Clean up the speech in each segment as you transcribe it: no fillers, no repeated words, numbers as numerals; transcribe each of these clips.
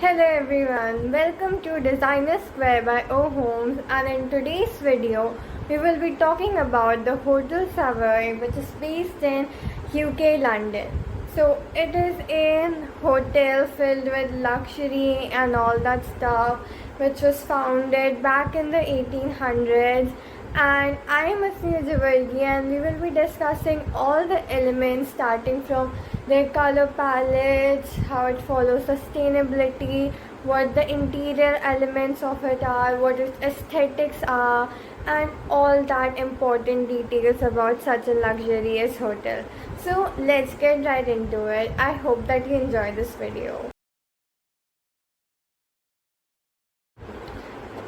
Hello everyone, welcome to Designer Square by O Homes, and in today's video we will be talking about the Hotel Savoy, which is based in UK, London. So it is a hotel filled with luxury and all that stuff, which was founded back in the 1800s. And I am Asneha Jawargi, and we will be discussing all the elements starting from their color palettes, how it follows sustainability, what the interior elements of it are, what its aesthetics are, and all that important details about such a luxurious hotel. So let's get right into it. I hope that you enjoy this video.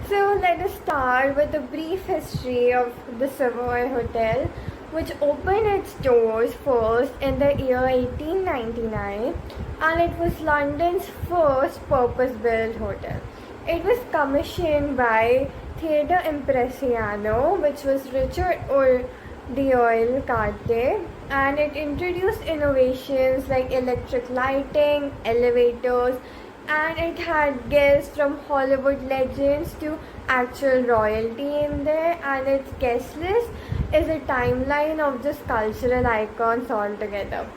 So let us start with a brief history of the Savoy Hotel, which opened its doors first in the year 1899, and it was London's first purpose-built hotel. It was commissioned by Theatre Impressiano, which was Richard Doyle Cartier, and it introduced innovations like electric lighting, elevators, and it had guests from Hollywood legends to actual royalty in there, and its guest list is a timeline of just cultural icons altogether.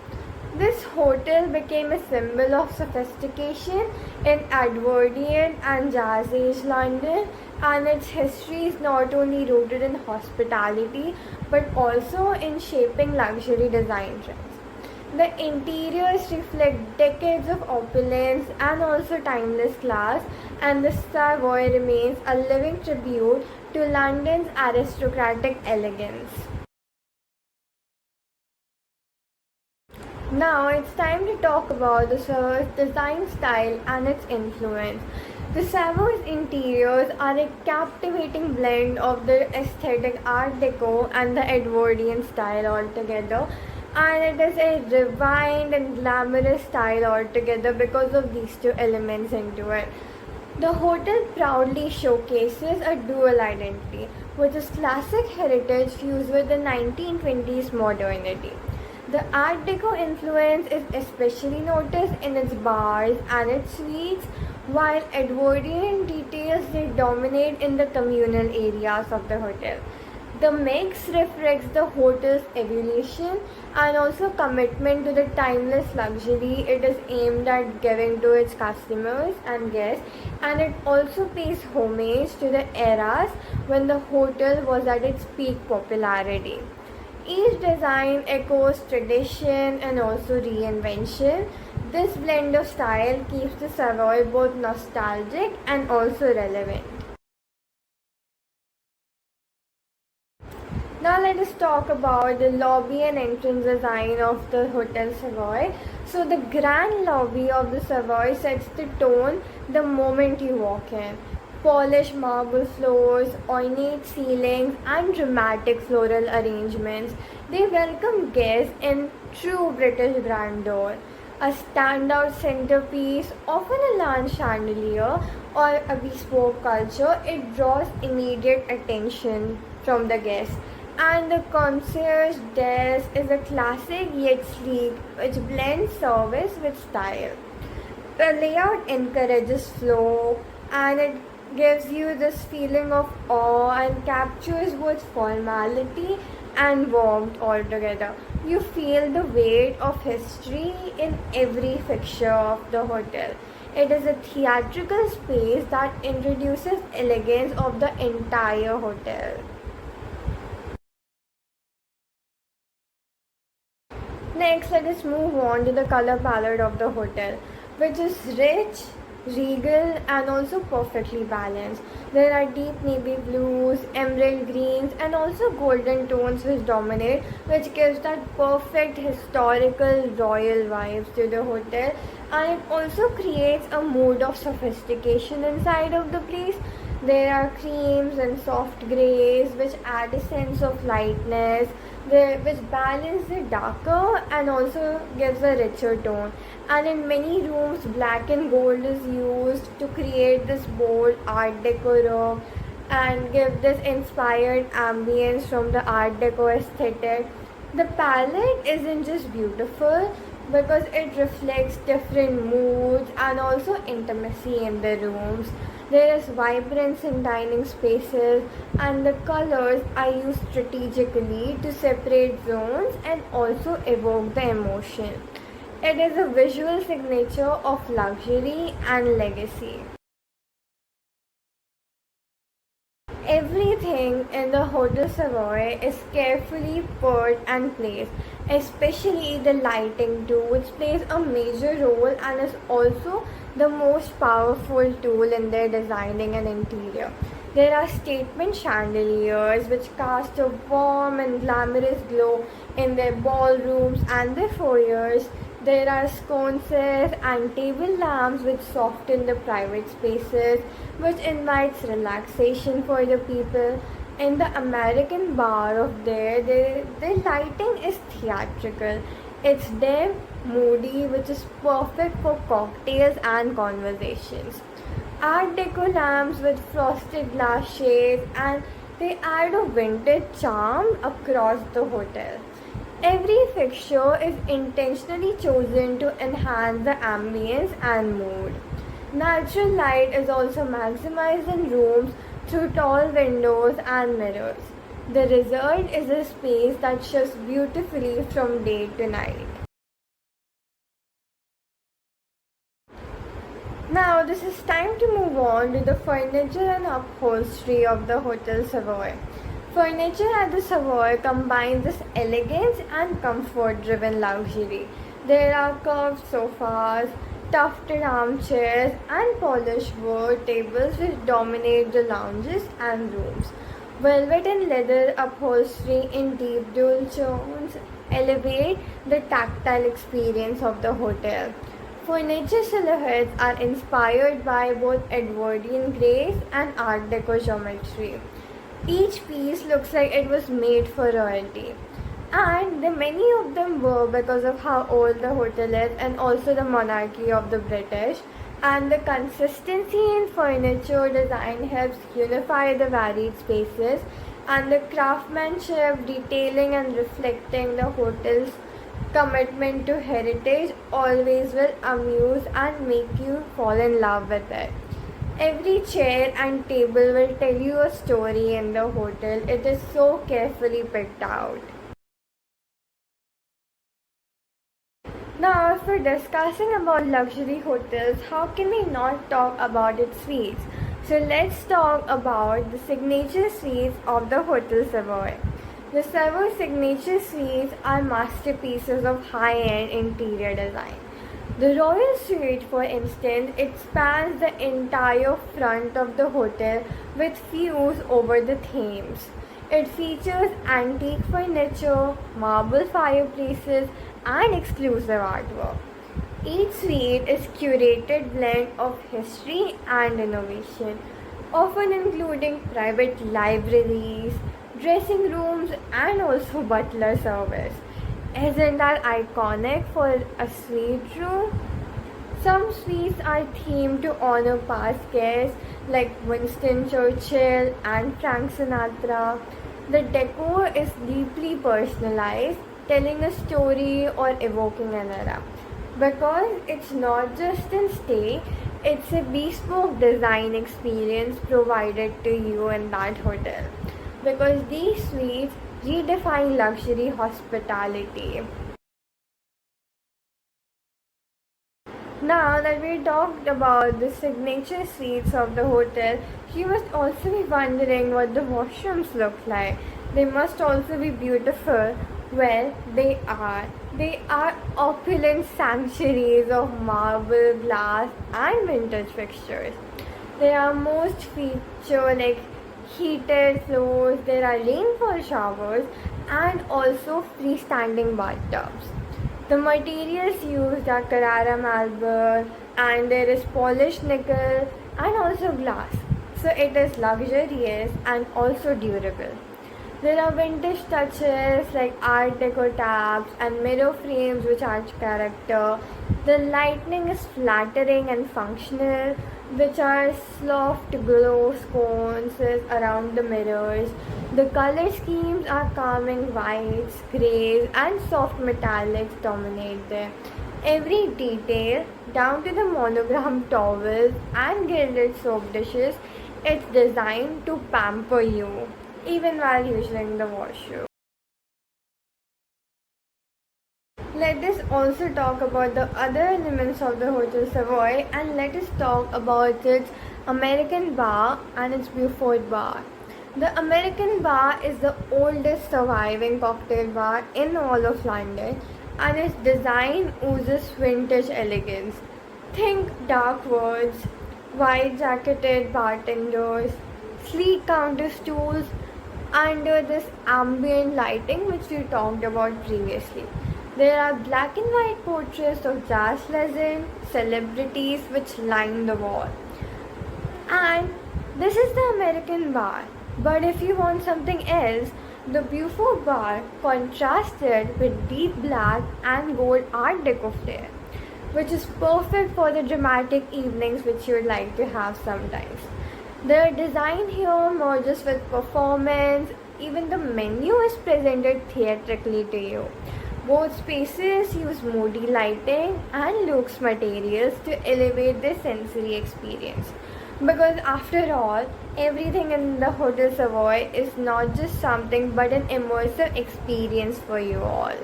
This hotel became a symbol of sophistication in Edwardian and Jazz Age London, and its history is not only rooted in hospitality but also in shaping luxury design trends. The interiors reflect decades of opulence and also timeless class, and the Savoy remains a living tribute to London's aristocratic elegance. Now it's time to talk about the Savoy's design style and its influence. The Savoy's interiors are a captivating blend of the aesthetic Art Deco and the Edwardian style altogether, and it is a refined and glamorous style altogether because of these two elements into it. The hotel proudly showcases a dual identity, which is classic heritage fused with the 1920s modernity. The Art Deco influence is especially noticed in its bars and its suites, while Edwardian details they dominate in the communal areas of the hotel. The mix reflects the hotel's evolution and also commitment to the timeless luxury it is aimed at giving to its customers and guests, and it also pays homage to the eras when the hotel was at its peak popularity. Each design echoes tradition and also reinvention. This blend of style keeps the Savoy both nostalgic and also relevant. Now let us talk about the lobby and entrance design of the Hotel Savoy. So the grand lobby of the Savoy sets the tone the moment you walk in. Polished marble floors, ornate ceilings, and dramatic floral arrangements, they welcome guests in true British grandeur. A standout centerpiece, often a large chandelier or a bespoke sculpture, it draws immediate attention from the guests. And the concierge desk is a classic yet sleek, which blends service with style. The layout encourages flow, and it gives you this feeling of awe and captures both formality and warmth altogether. You feel the weight of history in every fixture of the hotel. It is a theatrical space that introduces elegance of the entire hotel. Next, let us move on to the color palette of the hotel, which is rich, regal, and also perfectly balanced. There are deep navy blues, emerald greens, and also golden tones which dominate, which gives that perfect historical royal vibes to the hotel, and it also creates a mood of sophistication inside of the place. There are creams and soft greys which add a sense of lightness, which balance the darker and also gives a richer tone. And in many rooms, black and gold is used to create this bold Art Deco look and give this inspired ambience from the Art Deco aesthetic. The palette isn't just beautiful, because it reflects different moods and also intimacy in the rooms. There is vibrance in dining spaces, and the colors are used strategically to separate zones and also evoke the emotion. It is a visual signature of luxury and legacy. Everything in the Hotel Savoy is carefully put and placed, especially the lighting too, which plays a major role and is also the most powerful tool in their designing and interior. There are statement chandeliers which cast a warm and glamorous glow in their ballrooms and their foyers. There are sconces and table lamps which soften the private spaces, which invites relaxation for the people. In the American bar of there, the lighting is theatrical. It's dim, moody, which is perfect for cocktails and conversations. Art Deco lamps with frosted glass shades, and they add a vintage charm across the hotel. Every fixture is intentionally chosen to enhance the ambience and mood. Natural light is also maximized in rooms through tall windows and mirrors. The result is a space that shifts beautifully from day to night. Now, this is time to move on to the furniture and upholstery of the Hotel Savoy. Furniture at the Savoy combines this elegance and comfort driven luxury. There are curved sofas, tufted armchairs, and polished wood tables which dominate the lounges and rooms. Velvet and leather upholstery in deep dual tones elevate the tactile experience of the hotel. Furniture silhouettes are inspired by both Edwardian grace and Art Deco geometry. Each piece looks like it was made for royalty. And the many of them were because of how old the hotel is and also the monarchy of the British. And the consistency in furniture design helps unify the varied spaces, and the craftsmanship, detailing, and reflecting the hotel's commitment to heritage always will amuse and make you fall in love with it. Every chair and table will tell you a story in the hotel. It is so carefully picked out. Now, if we're discussing about luxury hotels, how can we not talk about its suites? So let's talk about the signature suites of the Hotel Savoy. The Savoy signature suites are masterpieces of high-end interior design. The Royal Suite, for instance, it spans the entire front of the hotel with views over the Thames. It features antique furniture, marble fireplaces, and exclusive artwork. Each suite is curated blend of history and innovation, often including private libraries, dressing rooms, and also butler service. Isn't that iconic for a suite room? Some suites are themed to honor past guests like Winston Churchill and Frank Sinatra. The decor is deeply personalized, telling a story or evoking an era. Because it's not just in stay, it's a bespoke design experience provided to you in that hotel. Because these suites redefine luxury hospitality. Now that we talked about the signature suites of the hotel, you must also be wondering what the washrooms look like. They must also be beautiful. Well, they are. They are opulent sanctuaries of marble, glass, and vintage fixtures. They are most feature like heated floors, there are rainfall showers, and also freestanding bathtubs. The materials used are Carrara marble, and there is polished nickel and also glass. So it is luxurious and also durable. There are vintage touches like Art Deco tabs and mirror frames which add character. The lighting is flattering and functional, which are soft glow sconces around the mirrors. The color schemes are calming whites, grays, and soft metallics dominate there. Every detail, down to the monogram towels and gilded soap dishes, it's designed to pamper you, even while using the washroom. Let us also talk about the other elements of the Hotel Savoy, and let us talk about its American bar and its Beaufort bar. The American bar is the oldest surviving cocktail bar in all of London, and its design oozes vintage elegance. Think dark woods, white jacketed bartenders, sleek counter stools under this ambient lighting which we talked about previously. There are black and white portraits of jazz legends, celebrities which line the wall. And this is the American bar. But if you want something else, the Beaufort bar contrasted with deep black and gold art deco flair, which is perfect for the dramatic evenings which you would like to have sometimes. The design here merges with performance, even the menu is presented theatrically to you. Both spaces use moody lighting and luxe materials to elevate the sensory experience. Because after all, everything in the Hotel Savoy is not just something but an immersive experience for you all.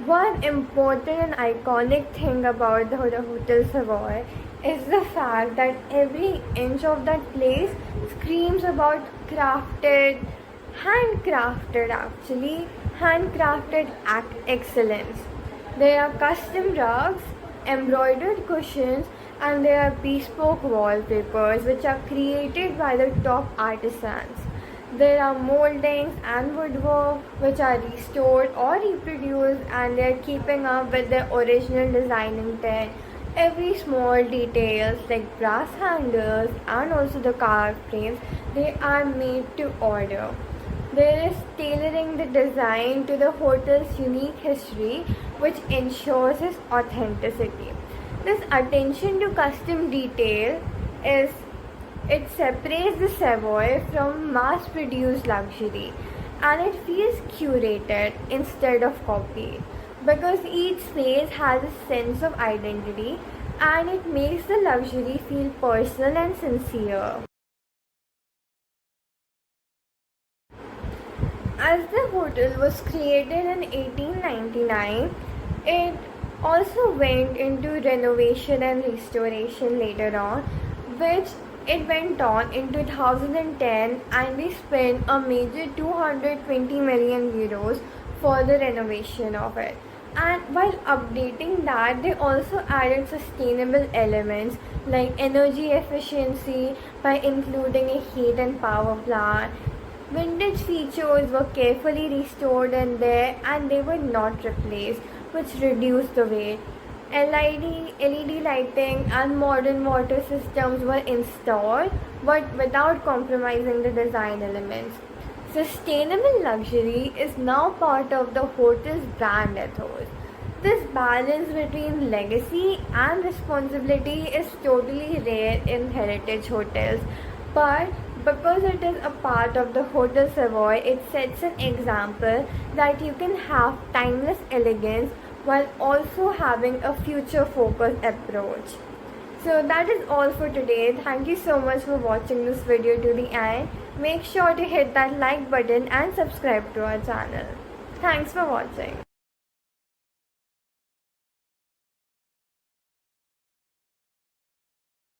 One important and iconic thing about the Hotel Savoy is the fact that every inch of that place screams about handcrafted excellence. There are custom rugs, embroidered cushions, and there are bespoke wallpapers which are created by the top artisans. There are moldings and woodwork which are restored or reproduced, and they are keeping up with their original design intent. Every small details like brass handles and also the carved frames, they are made to order. There is tailoring the design to the hotel's unique history, which ensures its authenticity. This attention to custom detail is it separates the Savoy from mass-produced luxury, and it feels curated instead of copied, because each space has a sense of identity and it makes the luxury feel personal and sincere. As the hotel was created in 1899, it also went into renovation and restoration later on, which it went on in 2010, and they spent a major 220 million euros for the renovation of it. And while updating that, they also added sustainable elements like energy efficiency by including a heat and power plant. Vintage features were carefully restored in there and they were not replaced, which reduced the weight. LED lighting and modern water systems were installed, but without compromising the design elements. Sustainable luxury is now part of the hotel's brand ethos. This balance between legacy and responsibility is totally rare in heritage hotels, but because it is a part of the Hotel Savoy, it sets an example that you can have timeless elegance while also having a future focused approach. So that is all for today. Thank you so much for watching this video to the end. Make sure to hit that like button and subscribe to our channel. Thanks for watching.